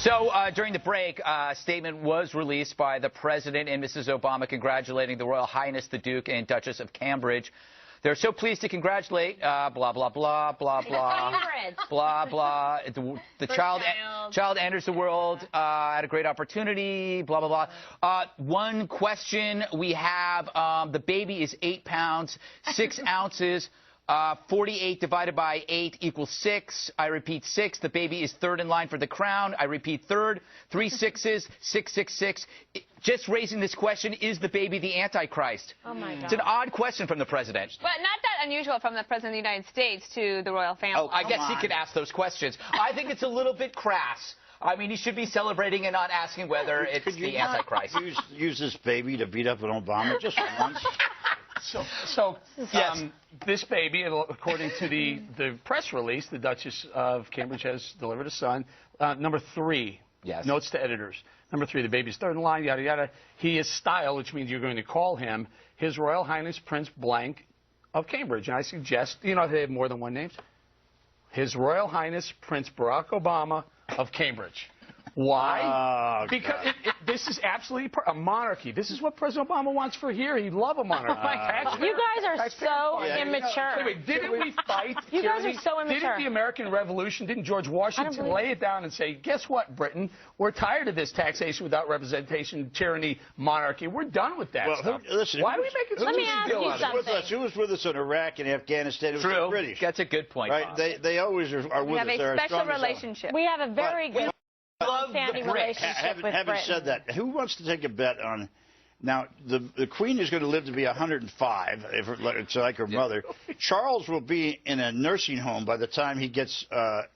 So during the break, a statement was released by the President and Mrs. Obama congratulating the Royal Highness, the Duke and Duchess of Cambridge. They're so pleased to congratulate, blah, blah, blah, blah, blah, blah, blah. The child enters the world at a great opportunity, blah, blah, blah. One question we have, the baby is 8 pounds, 6 ounces. 48 divided by 8 equals 6. I repeat 6. The baby is third in line for the crown. I repeat third. 3 sixes, 666. Just raising this question, is the baby the Antichrist? Oh, my God. It's an odd question from the president. But not that unusual from the President of the United States to the royal family. Oh, I guess he could ask those questions. I think it's a little bit crass. I mean, he should be celebrating and not asking whether it's the Antichrist. Use this baby to beat up an Obama just once? Yes. This baby, according to the press release, the Duchess of Cambridge has delivered a son. Number 3, yes. Notes to editors. Number 3, the baby's third in line, yada, yada. He is styled, which means you're going to call him His Royal Highness Prince Blank of Cambridge. And I suggest, you know, they have more than one name. His Royal Highness Prince Barack Obama of Cambridge. Why? Oh, because this is absolutely a monarchy. This is what President Obama wants for here. He'd love a monarchy. You guys are so immature. Anyway, didn't we fight You guys are so immature. Didn't the American Revolution, didn't George Washington lay it down and say, guess what, Britain? We're tired of this taxation without representation, tyranny, monarchy. We're done with that stuff. Listen, why do we make it such a big deal out of it? Who was with us in Iraq and Afghanistan? It was the British. That's a good point. Right? They always are with us. We have a special relationship. We have a very good standing relationship with Britain. Having said that, who wants to take a bet on... Now, the Queen is going to live to be 105, it's like her mother. Charles will be in a nursing home by the time he gets,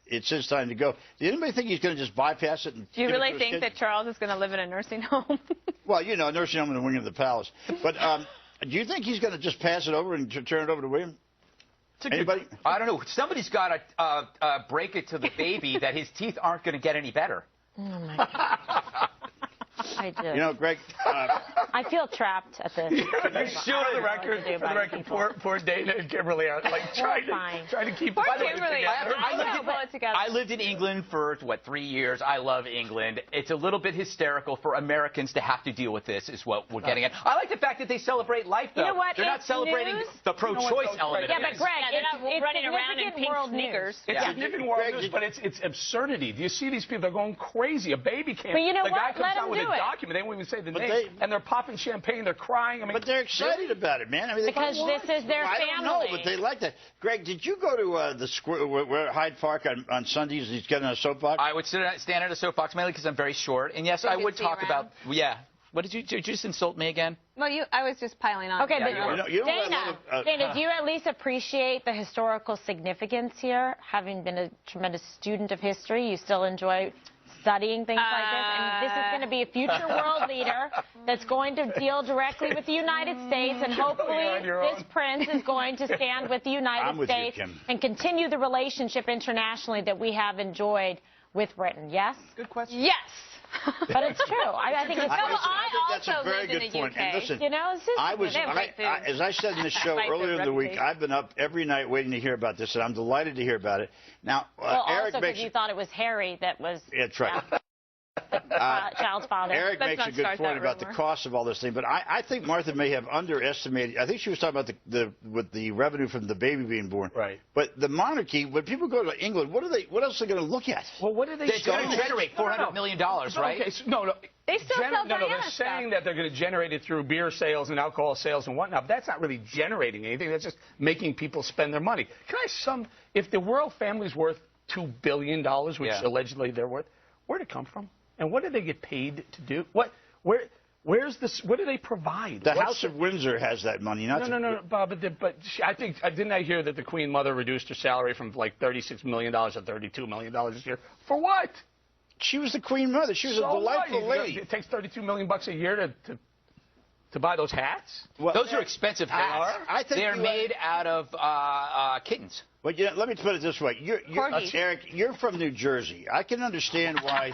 it's his time to go. Does anybody think he's going to just bypass it? Do you really think that Charles is going to live in a nursing home? Well, you know, a nursing home in the wing of the palace. But do you think he's going to just pass it over and turn it over to William? Anybody? I don't know. Somebody's got to break it to the baby that his teeth aren't going to get any better. Oh, my God. I do. You know, Greg... I feel trapped at this. For the record, poor Dana and Kimberly are like trying to keep it together. I lived in England for, 3 years. I love England. It's a little bit hysterical for Americans to have to deal with this, is what we're getting at. I like the fact that they celebrate life, though. You know what? They're not celebrating the pro-choice element. Yeah, but Greg, it's running around in pink sneakers. It's significant world news, but it's absurdity. Do you see these people? They're going crazy. A baby can't. But you know the guy what? comes out with a document. They won't even say the name. And they're popping champagne. They're crying. I mean, but they're excited about it, man. I mean, because this is their family. I don't know, but they like that. Greg, did you go to the square where Hyde Park on Sundays? He's getting on a soapbox. I would stand at a soapbox mainly because I'm very short, and yes, I would talk about. Yeah. What did you just insult me again? Well, I was just piling on. Okay, but Dana, do you at least appreciate the historical significance here? Having been a tremendous student of history, you still enjoy studying things like this, and this is going to be a future world leader that's going to deal directly with the United States, and hopefully this prince is going to stand with the United States and continue the relationship internationally that we have enjoyed with Britain. Yes? Good question. Yes. But it's true. I think it's I think that's a very good point. And listen, you know, as I said in the show earlier in the week, I've been up every night waiting to hear about this, and I'm delighted to hear about it. Now, Eric also because you thought it was Harry that was. That's right. Child's father. Eric makes a good point about the cost of all this thing, but I think Martha may have underestimated. I think she was talking about the revenue from the baby being born. Right. But the monarchy, when people go to England, what else are they going to look at? Well, what are they? They're going to generate $400 million, right? Okay, no. They still sell they're saying that they're going to generate it through beer sales and alcohol sales and whatnot. But that's not really generating anything. That's just making people spend their money. If the royal family's worth $2 billion, which allegedly they're worth, where'd it come from? And what do they get paid to do? Where's this? What do they provide? The House of Windsor has that money. No, Bob. But didn't I hear that the Queen Mother reduced her salary from like $36 million to $32 million this year? For what? She was the Queen Mother. She was a delightful lady. It takes $32 million a year to buy those hats? Well, those are expensive hats. I think they're made out of kittens. But let me put it this way. Eric, you're from New Jersey. I can understand why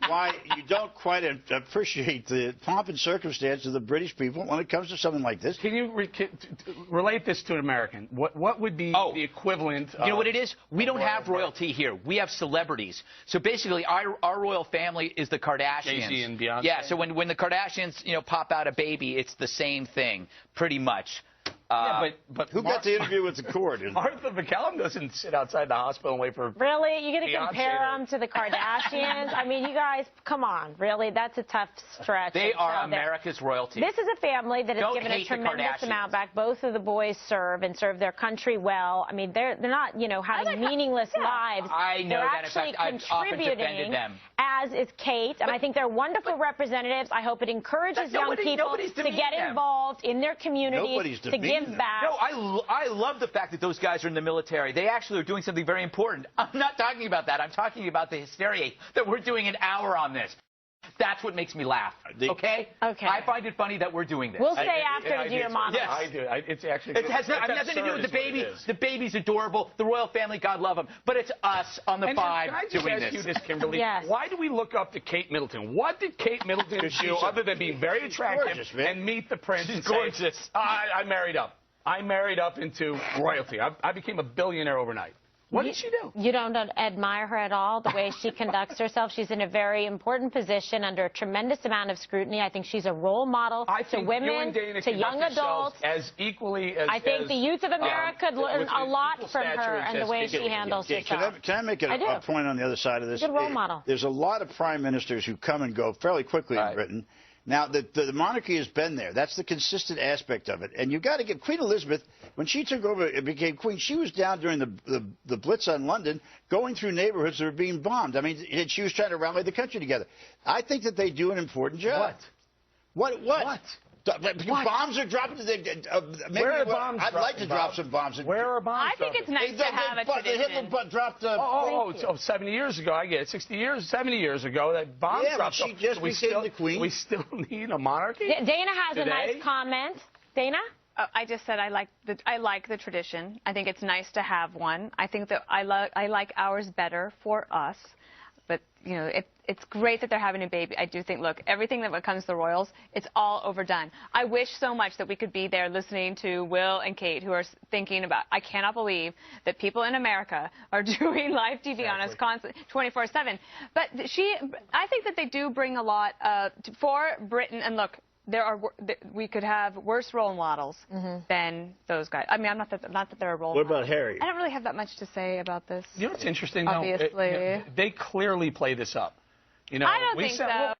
why you don't quite appreciate the pomp and circumstance of the British people when it comes to something like this. Can you relate this to an American? What would be the equivalent? You know what it is? We don't have royalty here. We have celebrities. So basically, our royal family is the Kardashians. Jay-Z and Beyonce. Yeah. So when the Kardashians pop out a baby, it's the same thing, pretty much. Yeah, but who got the interview with the court? Martha McCallum doesn't sit outside the hospital and wait for. Really? You're going to compare them to the Kardashians? I mean, you guys, come on. Really? That's a tough stretch. They are America's royalty. This is a family that has given a tremendous amount back. Both of the boys serve their country well. I mean, they're not, having meaningless lives. I know they're that. actually In fact, I've often defended them. As is Kate, and I think they're wonderful representatives. I hope it encourages young people to get involved in their communities, to give back. No, I love the fact that those guys are in the military. They actually are doing something very important. I'm not talking about that. I'm talking about the hysteria that we're doing an hour on this. That's what makes me laugh. Okay? Okay. I find it funny that we're doing this. We'll stay after to do your monologue. Yes. I do. It's actually. It has nothing to do with the baby. The baby's adorable. The royal family, God love them. But it's us on the five doing this. Can I just ask you this, Kimberly? Yes. Why do we look up to Kate Middleton? What did Kate Middleton do other than being very attractive and meet the prince? She's gorgeous. I married up. I married up into royalty. I became a billionaire overnight. What did she do? You don't admire her at all, the way she conducts herself. She's in a very important position under a tremendous amount of scrutiny. I think she's a role model to women, to young adults. As equally as I think the youth of America learn a lot from her and the way she handles herself. Can I make a point on the other side of this? Good role model. There's a lot of prime ministers who come and go fairly quickly in Britain. Now, the monarchy has been there. That's the consistent aspect of it. And you've got to give Queen Elizabeth, when she took over and became queen, she was down during the Blitz on London, going through neighborhoods that were being bombed. I mean, she was trying to rally the country together. I think that they do an important job. What? Bombs are dropped. Where are bombs? I'd like to drop some bombs. Where are bombs? I think it's nice to have a tradition. Hitler dropped. 70 years ago. I get it. 60 years, 70 years ago, that bomb dropped. She just became the queen. We still need a monarchy. Dana has a nice comment. Dana? I just said I like the tradition. I think it's nice to have one. I think that I like ours better for us. But, it's great that they're having a baby. I do think, look, everything that comes to the royals, it's all overdone. I wish so much that we could be there listening to Will and Kate, who are thinking about, I cannot believe that people in America are doing live TV on us constantly, 24/7. But I think that they do bring a lot for Britain. And look, we could have worse role models than those guys. I mean, not that they're a role model. What about Harry? I don't really have that much to say about this. You know what's interesting, obviously. They clearly play this up. I don't think so.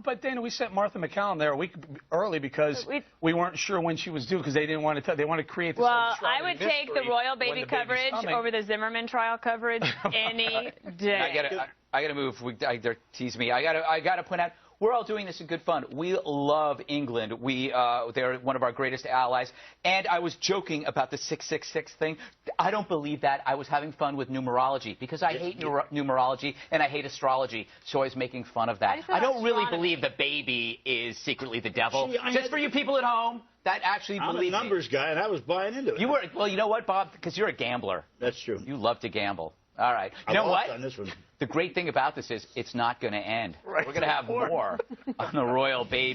But Dana, we sent Martha McCallum there a week early because we weren't sure when she was due because they didn't want to. They want to create this. Well, I would take the royal baby coverage over the Zimmerman trial coverage any day. I gotta move. They're teasing me. I gotta point out. We're all doing this in good fun. We love England. They're one of our greatest allies. And I was joking about the 666 thing. I don't believe that. I was having fun with numerology because I hate numerology and I hate astrology. So I was making fun of that. I don't really believe the baby is secretly the devil. Just for you people at home that actually believe. I'm a numbers guy, and I was buying into it. You were. Well, you know what, Bob? Because you're a gambler. That's true. You love to gamble. All right. You know what? On this one. The great thing about this is it's not going to end. We're going to have more on the royal baby.